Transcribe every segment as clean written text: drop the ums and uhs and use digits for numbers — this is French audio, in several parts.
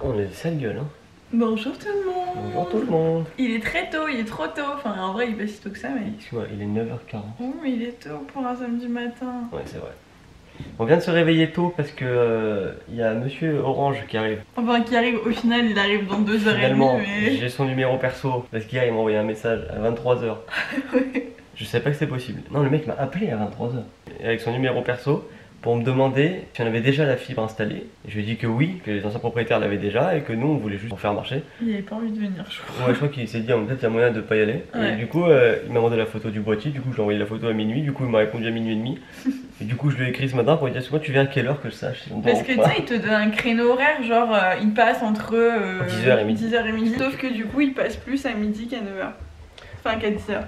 On est sale gueule, hein. Bonjour tout le monde. Bonjour tout le monde. Il est très tôt, il est trop tôt. Enfin, en vrai, il est pas si tôt que ça, mais. Excuse-moi, il est 9h40. Oh, mais il est tôt pour un samedi matin. Ouais, c'est vrai. On vient de se réveiller tôt parce que il y a Monsieur Orange qui arrive. Enfin, qui arrive, au final, il arrive dans 2h30. Finalement, Mais. j'ai son numéro perso parce qu'hier il m'a envoyé un message à 23h. Je savais pas que c'était possible. Non, le mec m'a appelé à 23h avec son numéro perso pour me demander si on avait déjà la fibre installée. Et je lui ai dit que oui, que les anciens propriétaires l'avaient déjà et que nous on voulait juste en faire marcher. Il avait pas envie de venir, je crois. Ouais, je crois qu'il s'est dit en fait il y a moyen de pas y aller. Ouais. Et du coup, il m'a demandé la photo du boîtier. Du coup, je lui ai envoyé la photo à minuit. Du coup, il m'a répondu à minuit et demi. Et du coup, je lui ai écrit ce matin pour lui dire moi tu viens à quelle heure que je sache si on dort Parce ou que tu pas. sais, il te donne un créneau horaire, genre il passe entre 10h et midi. 10h et midi. Sauf que du coup, il passe plus à midi qu'à 9h. Enfin, qu'à 10h.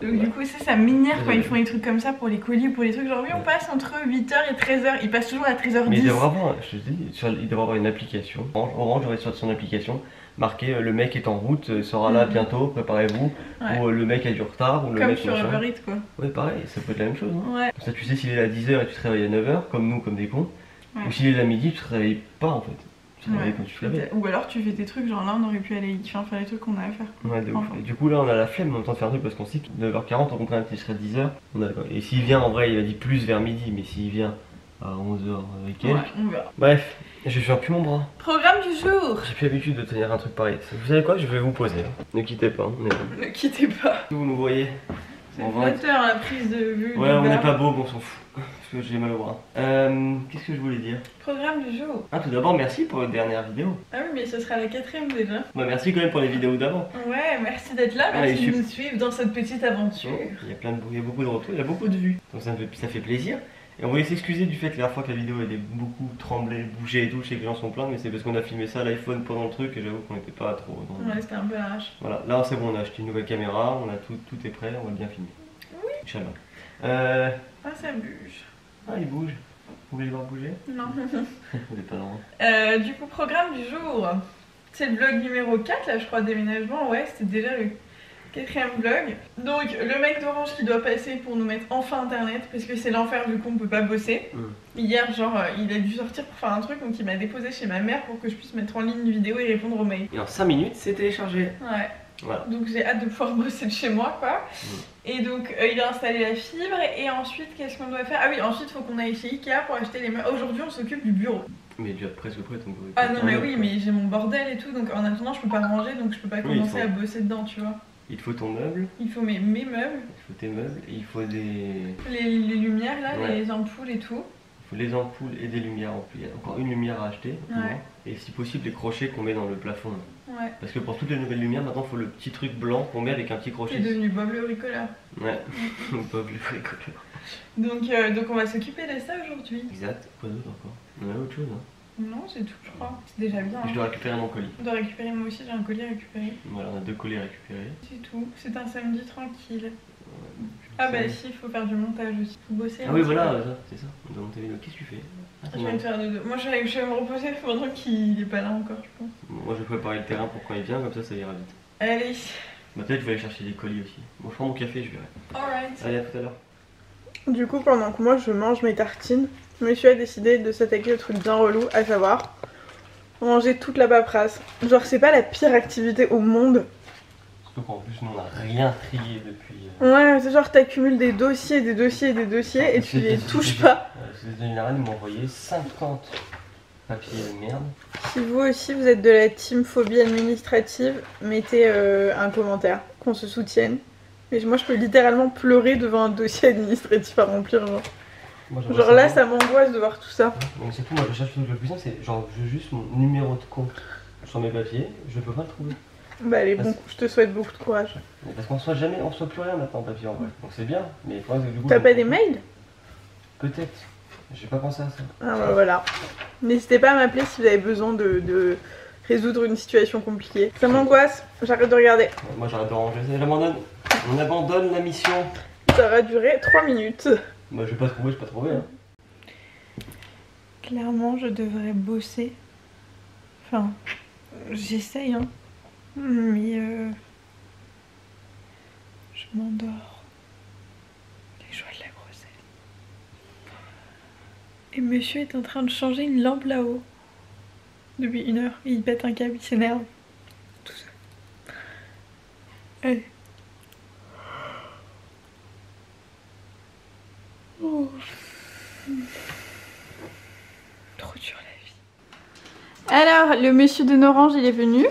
Donc, du coup, ça m'énerve quand ils font des trucs comme ça pour les colis ou pour les trucs. Genre, oui, on passe entre 8h et 13h. Il passe toujours à 13h10. Mais il devrait avoir, je te dis, il devrait avoir une application. Orange aurait sur son application marqué le mec est en route, il sera là bientôt, préparez-vous. Ouais. Ou le mec a du retard. Ou le Comme mec sur machin. Uber Eats, quoi. Ouais, pareil, ça peut être la même chose. Hein. Ouais. Comme ça, tu sais s'il est à 10h et tu te réveilles à 9h, comme nous, comme des cons. Ouais. Ou s'il est à midi, tu te réveilles pas en fait. Tu te réveilles Ouais. quand tu te réveilles. Ou alors tu fais tes trucs, genre là on aurait pu aller faire les trucs qu'on a à faire. Ouais, de ouf. Enfin. Et du coup, là, on a la flemme en même temps de faire un truc parce qu'on sait que 9h40, au contraire, il serait 10h. Et s'il vient, en vrai, il a dit plus vers midi, mais s'il vient à 11h et quelques. Ouais, on verra. Bref, je fais plus mon bras. Programme du jour. J'ai plus l'habitude de tenir un truc pareil. Vous savez quoi? Je vais vous poser. Ne quittez pas, on est là. Ne quittez pas. Vous nous voyez. C'est On va être- flatteur la prise de vue. Ouais, on n'est n'est pas beau, on s'en fout. Parce que j'ai mal au bras. Qu'est-ce que je voulais dire? Programme du jour. Ah, tout d'abord, merci pour votre dernière vidéo. Ah oui, mais ce sera la 4ème déjà. Bah, merci quand même pour les vidéos d'avant. Ouais, merci d'être là, Ah, merci et de nous suivre dans cette petite aventure. Il y a il y a beaucoup de retours, il y a beaucoup de vues. Donc ça fait plaisir. Et on voulait s'excuser du fait que la dernière fois que la vidéo elle est beaucoup tremblée, bougée et tout, je sais que les gens sont pleins, mais c'est parce qu'on a filmé ça à l'iPhone pendant le truc et j'avoue qu'on n'était pas trop dans... Ouais, c'était un peu l'arrache. Voilà, là c'est bon, on a acheté une nouvelle caméra, on a tout est prêt, on va bien filmer. Oui. Inch'Allah. Ah, ça bouge. Ah, il bouge. Vous voulez le voir bouger? Non. Vous n'êtes pas dans... Du coup, programme du jour. C'est le vlog numéro 4, là, je crois, déménagement. Ouais, c'était déjà le 4ème vlog. Donc, le mec d'Orange qui doit passer pour nous mettre enfin internet, parce que c'est l'enfer vu qu'on peut pas bosser. Hier, genre, il a dû sortir pour faire un truc, donc il m'a déposé chez ma mère pour que je puisse mettre en ligne une vidéo et répondre aux mails. Et en 5 minutes, c'est téléchargé. Ouais. Voilà. Donc j'ai hâte de pouvoir bosser de chez moi, quoi. Et donc il a installé la fibre, et ensuite, qu'est-ce qu'on doit faire? Ah oui, ensuite, il faut qu'on aille chez Ikea pour acheter les meubles. Aujourd'hui, on s'occupe du bureau. Mais tu es presque prêt, donc... Ah non, mais oui, mais j'ai mon bordel et tout, donc en attendant, je peux pas ranger, donc je peux pas commencer à bosser dedans, tu vois. Il te faut ton meuble, Il faut mes meubles, il faut tes meubles, et il faut des... les lumières là, Ouais. les ampoules et tout. Il faut les ampoules et des lumières en plus. Il y a encore une lumière à acheter. Ouais. Et si possible, les crochets qu'on met dans le plafond. Ouais. Parce que pour toutes les nouvelles lumières, maintenant, il faut le petit truc blanc qu'on met avec un petit crochet. T'es devenu Bob le bricoleur. Ouais, Bob le bricoleur. Donc on va s'occuper de ça aujourd'hui. Exact. Quoi d'autre encore? On a autre chose, hein? Non, c'est tout, je crois. C'est déjà bien. Je Hein. dois récupérer mon colis. On doit récupérer, moi aussi j'ai un colis à récupérer. Voilà, on a 2 colis récupérés. C'est tout. C'est un samedi tranquille. Ah bah si, il faut faire du montage aussi. Faut bosser. Ah oui, voilà, c'est ça. On doit monter la vidéo. Qu'est-ce que tu fais? Ah, Je vais me faire de deux. Moi je vais me reposer pendant qu'il est pas là encore, je pense. Moi, je vais préparer le terrain pour quand il vient, comme ça ira vite. Allez. Bah, peut-être je vais aller chercher des colis aussi. Bon, je prends mon café, je verrai. Alright. Allez, à tout à l'heure. Du coup, pendant que moi je mange mes tartines, monsieur a décidé de s'attaquer au truc bien relou, à savoir manger toute la paperasse. Genre, c'est pas la pire activité au monde. Surtout qu'en plus, nous, on n'a rien trié depuis. Ouais, c'est genre, t'accumules des dossiers, des dossiers, des dossiers et tu les touches pas. Les générales m'ont envoyé 50 papiers de merde. Si vous aussi vous êtes de la team phobie administrative, mettez un commentaire, qu'on se soutienne. Mais moi je peux littéralement pleurer devant un dossier administratif à remplir. Genre là ça m'angoisse de voir tout ça. Donc c'est tout, moi je cherche le plus simple, c'est genre je veux juste mon numéro de compte sur mes papiers, je peux pas le trouver. Bah allez, bon, je te souhaite beaucoup de courage. Parce qu'on reçoit jamais, on reçoit plus rien maintenant en papier en vrai. Donc c'est bien, mais il faudrait que du coup... T'as pas des mails? Peut-être, j'ai pas pensé à ça. Ah bah voilà. N'hésitez pas à m'appeler si vous avez besoin de résoudre une situation compliquée. Ça m'angoisse, j'arrête de regarder. Moi j'arrête de ranger, j'abandonne. On abandonne la mission. Ça va durer 3 minutes. Moi je vais pas trouver, je vais pas trouver. Hein. Clairement je devrais bosser. Enfin, j'essaye hein. Mais je m'endors. Les joies de la grossesse. Et monsieur est en train de changer une lampe là-haut. depuis 1 heure. Il pète un câble, il s'énerve. Tout ça. Allez. Oh. Trop dur la vie. Alors, le monsieur de Norange, il est venu.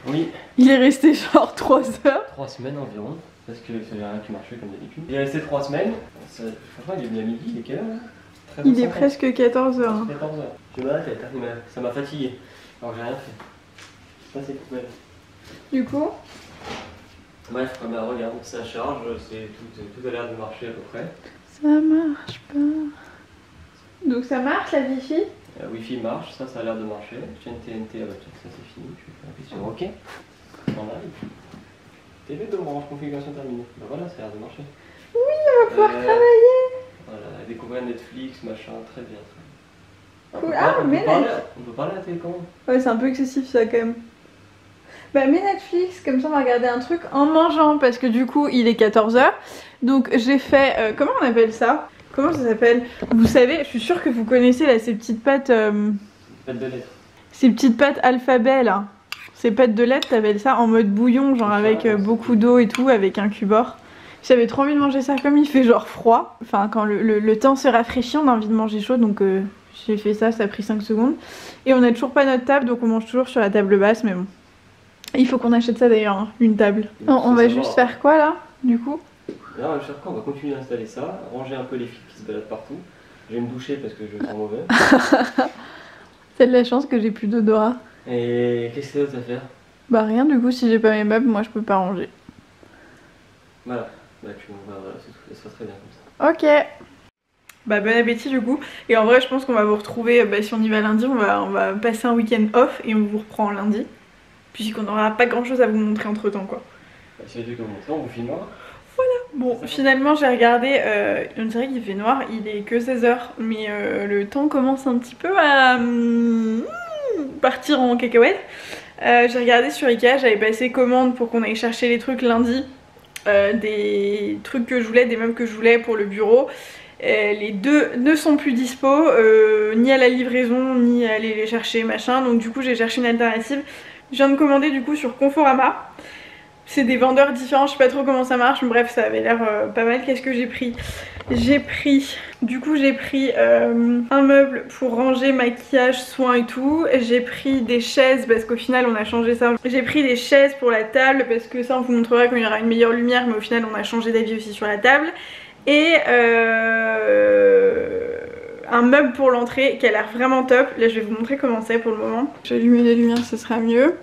Oui. Il est resté genre 3 heures. 3 semaines environ, parce que ça n'avait rien qui marchait comme d'habitude. Il est resté 3 semaines. Franchement, il est venu à midi, il est quelle heure là? Il est presque 14h. 14h. J'ai mal à la tête, ça m'a fatigué. Alors j'ai rien fait. Ça c'est cool. Du coup, bref, bah, regarde, ça charge, tout a l'air de marcher à peu près. ça marche pas. Donc ça marche la Wi-Fi? Wi-Fi marche, ça a l'air de marcher. Chaîne TNT, ça c'est fini. Je vais faire sur OK. On arrive. TV d'Orange, configuration terminée. Bah voilà, ça a l'air de marcher. Oui, on va pouvoir travailler. Voilà, découvrir Netflix, machin, très bien. Cool. Ah, mais on peut parler à la télécommande. Ouais, c'est un peu excessif ça quand même. Bah, mais Netflix, comme ça on va regarder un truc en mangeant parce que du coup il est 14h. Donc j'ai fait. Comment on appelle ça? Comment ça s'appelle? Vous savez, je suis sûre que vous connaissez là ces petites pâtes. Pâtes de lettres. Ces petites pâtes alphabet là. Ces pâtes de lettres, t'appelles ça en mode bouillon, genre avec beaucoup d'eau et tout, avec un cubord. J'avais trop envie de manger ça comme il fait genre froid. Enfin, quand le temps se rafraîchit, on a envie de manger chaud, donc j'ai fait ça, ça a pris 5 secondes. Et on n'a toujours pas notre table, donc on mange toujours sur la table basse, mais bon. Il faut qu'on achète ça d'ailleurs, hein, une table. On va juste faire quoi là, du coup? Là, on va faire quoi? On va continuer à installer ça, ranger un peu les fils qui se baladent partout. Je vais me doucher parce que je sens mauvais. C'est de la chance que j'ai plus d'odorat. Et qu'est-ce que c'est d'autre à faire? Bah rien, du coup, si j'ai pas mes meubles, moi je peux pas ranger. Voilà, bah voilà, c'est tout, ça sera très bien comme ça. Ok. Bah bon appétit du coup. Et en vrai, je pense qu'on va vous retrouver, si on y va lundi, on va passer un week-end off et on vous reprend lundi. Puisqu'on n'aura pas grand chose à vous montrer entre temps quoi. Bah, si tu veux montrer, on vous filmera. Voilà. Bon, finalement j'ai regardé, on dirait qu'il fait noir, il est que 16h, mais le temps commence un petit peu à partir en cacahuète. J'ai regardé sur Ikea, j'avais passé commande pour qu'on aille chercher les trucs lundi. Des trucs que je voulais, des meubles que je voulais pour le bureau. Les deux ne sont plus dispo, ni à la livraison, ni à aller les chercher, machin. Donc du coup j'ai cherché une alternative. Je viens de commander du coup sur Conforama. C'est des vendeurs différents, je sais pas trop comment ça marche, mais bref ça avait l'air pas mal. Qu'est-ce que j'ai pris? J'ai pris un meuble pour ranger maquillage, soins et tout. J'ai pris des chaises parce qu'au final on a changé ça. J'ai pris des chaises pour la table parce que ça on vous montrera quand il y aura une meilleure lumière, mais au final on a changé d'avis aussi sur la table. Et un meuble pour l'entrée qui a l'air vraiment top. Là je vais vous montrer comment c'est pour le moment. Je vais allumer les lumières, ce sera mieux.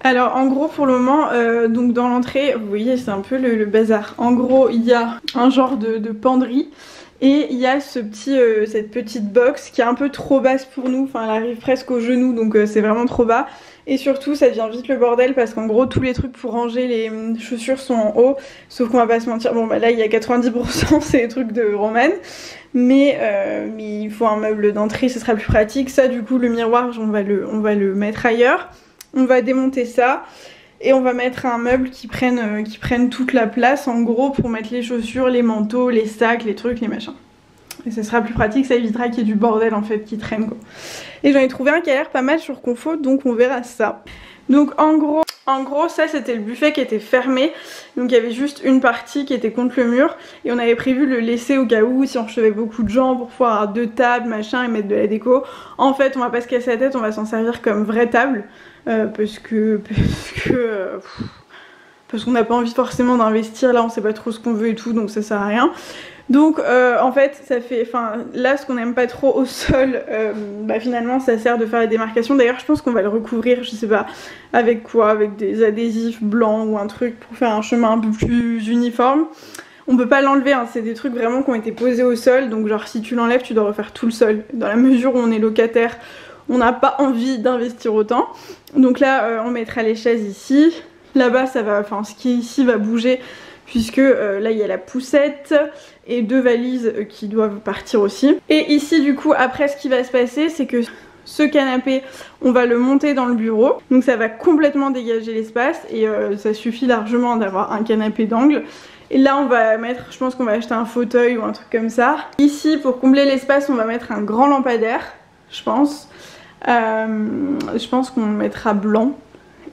Alors en gros pour le moment, donc dans l'entrée, vous voyez c'est un peu le bazar. En gros il y a un genre de penderie et il y a cette petite box qui est un peu trop basse pour nous. Enfin elle arrive presque au genou, donc c'est vraiment trop bas. Et surtout ça devient vite le bordel parce qu'en gros tous les trucs pour ranger les chaussures sont en haut. Sauf qu'on va pas se mentir, bon bah là il y a 90% c'est des trucs de Roman. Mais il faut un meuble d'entrée, ce sera plus pratique. Ça du coup le miroir on va le mettre ailleurs. On va démonter ça et on va mettre un meuble qui prenne toute la place en gros pour mettre les chaussures, les manteaux, les sacs, les trucs, les machins. Et ça sera plus pratique, ça évitera qu'il y ait du bordel en fait qui traîne quoi. Et j'en ai trouvé un qui a l'air pas mal sur Confo, donc on verra ça. Donc en gros ça c'était le buffet qui était fermé. Donc il y avait juste une partie qui était contre le mur. Et on avait prévu de le laisser au cas où si on recevait beaucoup de gens pour pouvoir avoir 2 tables machin et mettre de la déco. En fait on va pas se casser la tête, on va s'en servir comme vraie table. Parce qu'on n'a pas envie forcément d'investir là, on sait pas trop ce qu'on veut et tout, donc ça sert à rien. Donc en fait ça fait, là ce qu'on aime pas trop au sol, finalement ça sert de faire la démarcation. D'ailleurs je pense qu'on va le recouvrir, je sais pas avec quoi, avec des adhésifs blancs ou un truc pour faire un chemin un peu plus uniforme. On peut pas l'enlever, hein, c'est des trucs vraiment qui ont été posés au sol, donc genre si tu l'enlèves tu dois refaire tout le sol. Dans la mesure où on est locataire, on n'a pas envie d'investir autant. Donc là on mettra les chaises ici. Là-bas ça va, ce qui est ici va bouger puisque là il y a la poussette et 2 valises qui doivent partir aussi. Et ici du coup après ce qui va se passer c'est que ce canapé on va le monter dans le bureau. Donc ça va complètement dégager l'espace et ça suffit largement d'avoir un canapé d'angle. Et là on va mettre, je pense qu'on va acheter un fauteuil ou un truc comme ça. Ici pour combler l'espace on va mettre un grand lampadaire, je pense. Je pense qu'on mettra blanc.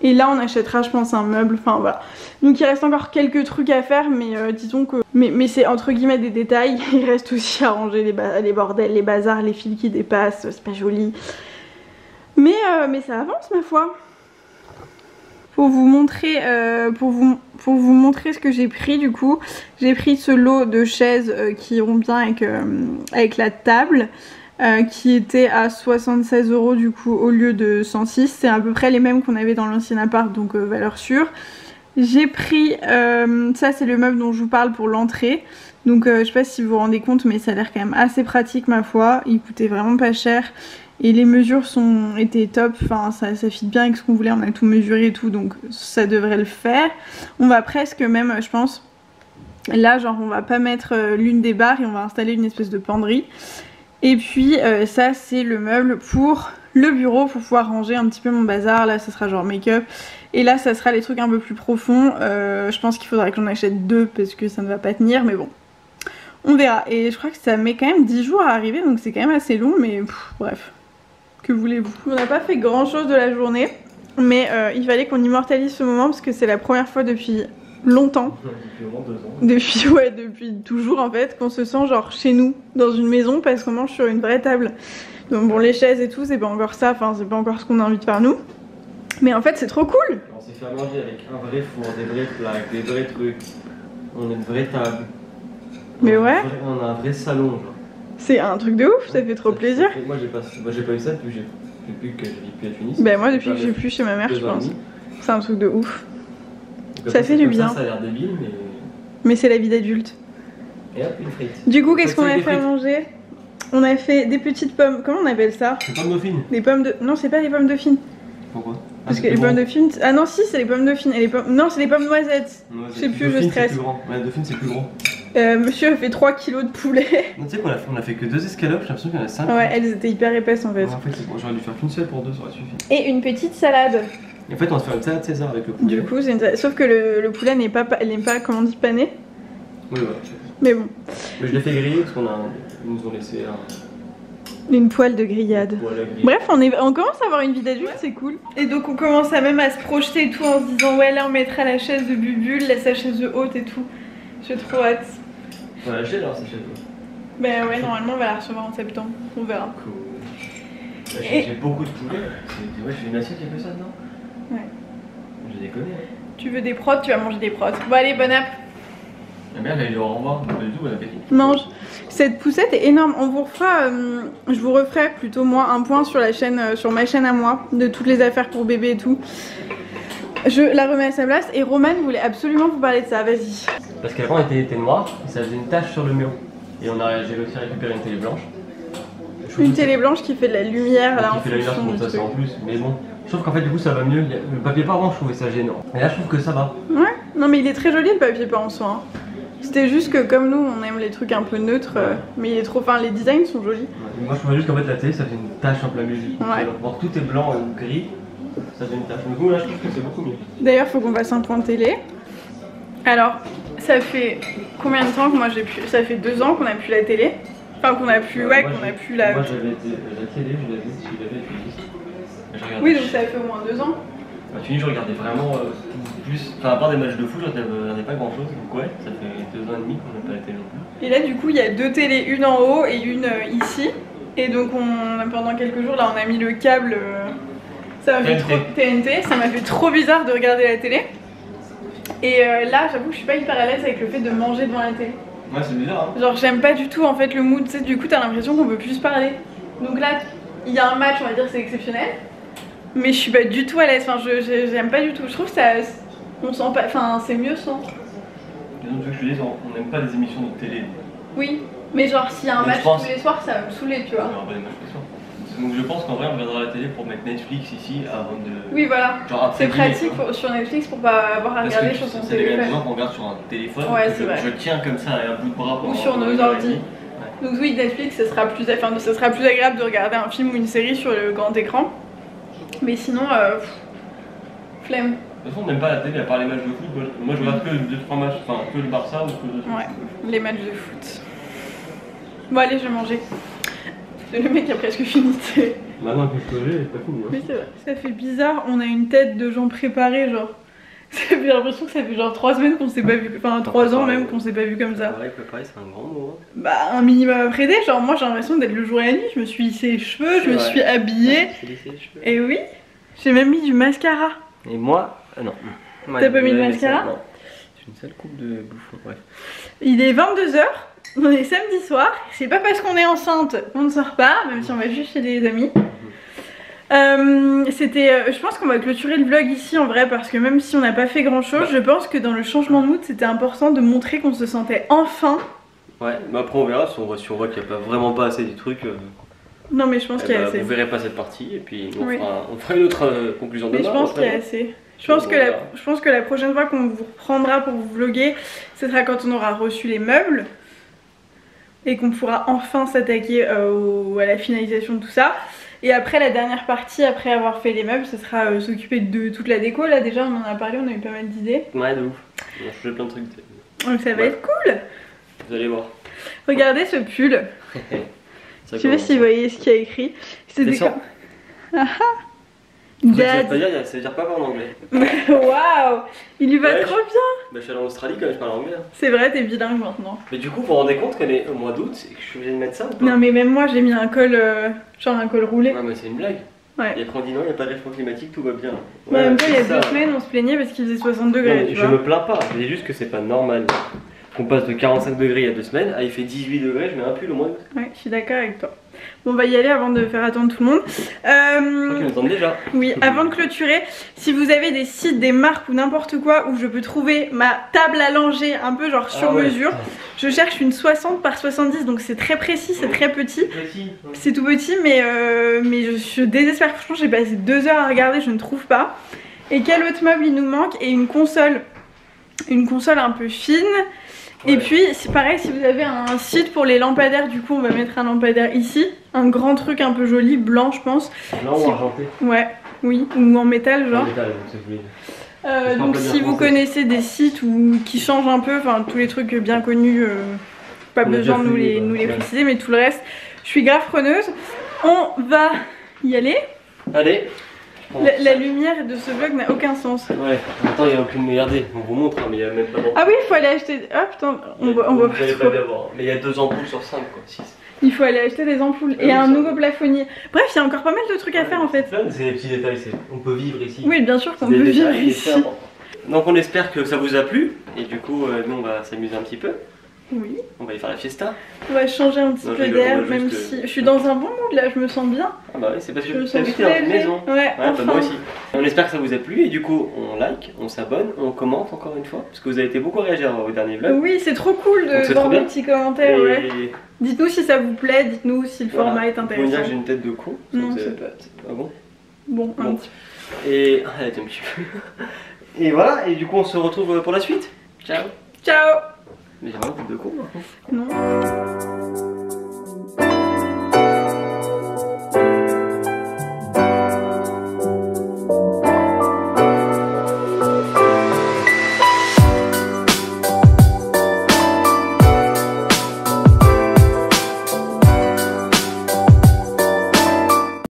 Et là on achètera je pense un meuble, enfin voilà. Donc il reste encore quelques trucs à faire mais disons que... Mais c'est entre guillemets des détails. Il reste aussi à ranger les bordels, les bazars, les fils qui dépassent, c'est pas joli. Mais ça avance ma foi. Pour vous montrer, pour vous montrer ce que j'ai pris du coup, j'ai pris ce lot de chaises qui iront bien avec la table. Qui était à 76 € du coup au lieu de 106. C'est à peu près les mêmes qu'on avait dans l'ancien appart, donc valeur sûre. J'ai pris, ça c'est le meuble dont je vous parle pour l'entrée. Donc je sais pas si vous vous rendez compte mais ça a l'air quand même assez pratique ma foi. Il coûtait vraiment pas cher. Et les mesures étaient top, enfin ça fit bien avec ce qu'on voulait, on a tout mesuré et tout donc ça devrait le faire. On va presque même je pense, là genre on va pas mettre l'une des barres et on va installer une espèce de penderie. Et puis ça c'est le meuble pour le bureau pour pouvoir ranger un petit peu mon bazar. Là ça sera genre make-up. Et là ça sera les trucs un peu plus profonds. Je pense qu'il faudra que j'en achète 2 parce que ça ne va pas tenir mais bon. On verra. Et je crois que ça met quand même 10 jours à arriver donc c'est quand même assez long mais bref. Que voulez-vous? On n'a pas fait grand chose de la journée. Mais il fallait qu'on immortalise ce moment parce que c'est la première fois depuis... longtemps, depuis au moins 2 ans. Depuis toujours en fait, qu'on se sent genre chez nous, dans une maison, parce qu'on mange sur une vraie table. Donc bon, les chaises et tout, c'est pas encore ça, enfin c'est pas encore ce qu'on a envie de faire nous. Mais en fait c'est trop cool. On s'est fait à manger avec un vrai four, des vraies plaques, des vrais trucs. On a une vraie table. Mais ouais. On a un vrai salon. Genre. C'est un truc de ouf, ça fait trop plaisir. Moi j'ai pas eu ça depuis que je vis plus à Tunis. Bah moi depuis que je vis plus chez ma mère je pense. C'est un truc de ouf. Ça fait du bien. Ça a l'air débile, mais c'est la vie d'adulte. Et hop, une frite. Du coup, qu'est-ce qu'on a fait à manger? On a fait des petites pommes. Comment on appelle ça? Des pommes dauphines. Des pommes de. Non, c'est pas les pommes dauphines. Pourquoi? Parce que les pommes dauphines. Ah non, si, c'est les pommes dauphines. Non, c'est les pommes noisettes. Je sais plus, je stresse. Ouais, les dauphines, c'est plus grand. Monsieur a fait 3 kilos de poulet. Tu sais qu'on a fait que 2 escalopes, j'ai l'impression qu'il y en a 5. Ouais, elles étaient hyper épaisses en fait. Ouais, en fait, c'est bon, j'aurais dû faire qu'une seule pour 2, ça aurait suffi. Et une petite salade. En fait, on va se faire une salade César avec le poulet. Du coup, sauf que le poulet n'est pas, comment on dit, pané. Oui, voilà. Mais bon. Mais je l'ai fait griller parce qu'ils nous ont laissé une poêle de grillade. Bref, on commence à avoir une vie d'adulte, c'est cool. Et donc on commence même à se projeter et tout en se disant ouais là on mettra la chaise de Bubule, sa chaise haute et tout. J'ai trop hâte. On va l'acheter alors cette chaise haute. Ben ouais, normalement on va la recevoir en septembre, on verra. Cool. J'ai beaucoup de poulet. Ouais, j'ai une assiette, il y a que ça dedans. Ouais. Je déconne. Tu veux des prods, tu vas manger des prods. Bon allez, bon app. La mère, elle est au revoir, pas du tout, bon appétit. Mange. Cette poussette est énorme. On vous refera, je vous referai plutôt moi un point sur la chaîne, sur ma chaîne à moi, de toutes les affaires pour bébé et tout. Je la remets à sa place et Roman voulait absolument vous parler de ça, vas-y. Parce qu'avant elle était noire et ça faisait une tache sur le mur. Et j'ai réussi à récupérer une télé blanche. Une télé blanche qui fait de la lumière là en fait de la lumière, je trouve ça c'est en plus, mais bon. Je trouve qu'en fait du coup ça va mieux. Le papier peint avant je trouvais ça gênant. Et là je trouve que ça va. Ouais, non mais il est très joli le papier peint en soi. Hein. C'était juste que comme nous on aime les trucs un peu neutres, mais il est trop. Enfin les designs sont jolis. Ouais. Moi je trouvais juste qu'en fait la télé ça fait une tache en plein milieu. Ouais. Alors, tout est blanc ou gris, ça fait une tache. Du coup là je trouve que c'est beaucoup mieux. D'ailleurs faut qu'on fasse un point de télé. Alors ça fait combien de temps que moi j'ai pu. Ça fait 2 ans qu'on a plus la télé. Enfin qu'on a plus. Ouais, qu'on a plus la. Moi j'avais la télé, je l'avais à Tunis. Oui donc ça fait au moins 2 ans. À Tunis je regardais vraiment plus. Enfin à part des matchs de foot je regardais pas grand chose. Donc ouais, ça fait 2 ans et demi qu'on n'a pas la télé non plus. Et là du coup il y a 2 télés, une en haut et une ici. Et donc pendant quelques jours là on a mis le câble. Ça m'a fait trop TNT, ça m'a fait trop bizarre de regarder la télé. Et là j'avoue que je suis pas hyper à l'aise avec le fait de manger devant la télé. Ouais c'est bizarre hein. Genre j'aime pas du tout en fait le mood, tu sais, du coup t'as l'impression qu'on peut plus se parler. Donc là il y a un match, on va dire c'est exceptionnel. Mais je suis pas du tout à l'aise, enfin j'aime pas du tout, je trouve que ça, on sent pas, enfin c'est mieux sans. Disons que je te dis, on n'aime pas les émissions de télé. Oui, mais genre s'il y a un match tous les soirs ça va me saouler tu vois. On pas des matchs tous les soirs. Donc je pense qu'en vrai on regardera la télé pour mettre Netflix ici avant de... Oui voilà, c'est pratique sur Netflix pour pas avoir à regarder sur son téléphone. C'est des gens qu'on regarde sur un téléphone, ouais, c'est vrai. Je tiens comme ça à un bout de bras pour... Ou sur nos ordi. Donc oui Netflix ça sera plus agréable de regarder un film ou une série sur le grand écran. Mais sinon, flemme. De toute façon on n'aime pas la télé à part les matchs de foot, moi je regarde que 2-3 matchs, enfin que le Barça ou que le... Ouais, les matchs de foot. Bon allez je vais manger. Le mec a presque fini. Maintenant que je j'ai pas fini. Oui, c'est vrai. Ça fait bizarre, on a une tête de gens préparés, genre. J'ai l'impression que ça fait genre 3 semaines qu'on s'est pas vu, enfin 3 ans même qu'on s'est pas vu comme ça. Pareil, préparer, c'est un grand mot. Hein. Bah, un minimum apprêté, genre moi j'ai l'impression d'être le jour et la nuit. Je me suis lissé les cheveux, je me suis habillée. Et oui, j'ai même mis du mascara. Et moi, non. T'as pas mis de mascara? Non. C'est une sale coupe de bouffon, bref. Il est 22 h, on est samedi soir. C'est pas parce qu'on est enceinte qu'on ne sort pas, même si on va juste chez des amis. Je pense qu'on va clôturer le vlog ici en vrai, parce que même si on n'a pas fait grand chose, je pense que dans le changement de mood c'était important de montrer qu'on se sentait enfin. Ouais, mais après on verra si on voit qu'il n'y a vraiment pas assez du truc. Non mais je pense qu'il y a assez. Vous verrez pas cette partie et puis on fera une autre conclusion demain. Mais je pense qu'il y a assez. Je pense que la prochaine fois qu'on vous reprendra pour vous vlogger, ce sera quand on aura reçu les meubles et qu'on pourra enfin s'attaquer à la finalisation de tout ça. Et après la dernière partie, après avoir fait les meubles, ce sera s'occuper de toute la déco. Là déjà on en a parlé, on a eu pas mal d'idées. Ouais, de ouf. On a changé plein de trucs. Donc ça va être cool. Vous allez voir. Regardez ce pull. Je sais pas si vous voyez ce qu'il y a écrit. C'est des ça. Dad. Ça veut dire pas en anglais. Waouh, il lui va trop bien. Bah, je suis allé en Australie quand même, je parle anglais. C'est vrai, t'es bilingue maintenant. Mais du coup, vous vous rendez compte qu'on est au mois d'août et que je suis obligé de mettre ça ou pas? Non, mais même moi j'ai mis un col, genre un col roulé. Ouais, mais c'est une blague. Ouais. Et après on dit non, il n'y a pas de réchauffement climatique, tout va bien. Ouais, en même temps, il y a 2 semaines, on se plaignait parce qu'il faisait 60 degrés. Non, je me plains pas, je dis juste que c'est pas normal. Qu'on passe de 45 degrés il y a 2 semaines, il fait 18 degrés, je mets un pull au mois d'août. Ouais, je suis d'accord avec toi. Bon, on va y aller avant de faire attendre tout le monde. Je crois qu'ils m'attendent déjà. Oui, avant de clôturer, si vous avez des sites, des marques ou n'importe quoi où je peux trouver ma table à langer un peu genre sur mesure, je cherche une 60 par 70, donc c'est très précis, c'est très petit. C'est tout petit, mais je désespère. Franchement, j'ai passé 2 heures à regarder, je ne trouve pas. Et quel autre meuble il nous manque? Et une console un peu fine. Et puis c'est pareil, si vous avez un site pour les lampadaires, du coup on va mettre un lampadaire ici. Un grand truc un peu joli, blanc je pense. Blanc ou argenté? Ouais, oui, ou en métal genre. En métal, donc si vous connaissez des sites qui changent un peu, enfin tous les trucs bien connus, pas besoin de nous les préciser, mais tout le reste, je suis grave preneuse. On va y aller. Allez. La lumière de ce vlog n'a aucun sens. Ouais, attends, il n'y a aucune. Regardez, on vous montre, mais il n'y a même pas d'ampoule. Ah oui, il faut aller acheter. Ah putain, on voit pas trop. Mais il y a 2 ampoules sur 5, quoi, 6. Il faut aller acheter des ampoules et un nouveau plafonnier. Bref, il y a encore pas mal de trucs à faire en fait. C'est des petits détails, on peut vivre ici. Oui, bien sûr qu'on peut vivre ici. Donc on espère que ça vous a plu et du coup, nous on va s'amuser un petit peu. Oui. On va aller faire la fiesta. On va changer un petit peu d'air, même si je suis dans un bon mood là, je me sens bien. Ah bah oui, c'est parce que je suis dans une maison. Ouais, bah moi aussi. On espère que ça vous a plu et du coup, on like, on s'abonne, on commente encore une fois. Parce que vous avez été beaucoup à réagir au dernier vlog. Oui, c'est trop cool de voir vos petits commentaires. Ouais. Dites-nous si ça vous plaît, dites-nous si le format est intéressant. Vous pouvez dire que j'ai une tête de con. Non, c'est pas. Ah bon? Bon, un petit peu. Et. Elle était un petit peu. Et voilà, et du coup, on se retrouve pour la suite. Ciao. Ciao. Mais j'ai vraiment une tête de con, par contre. Non.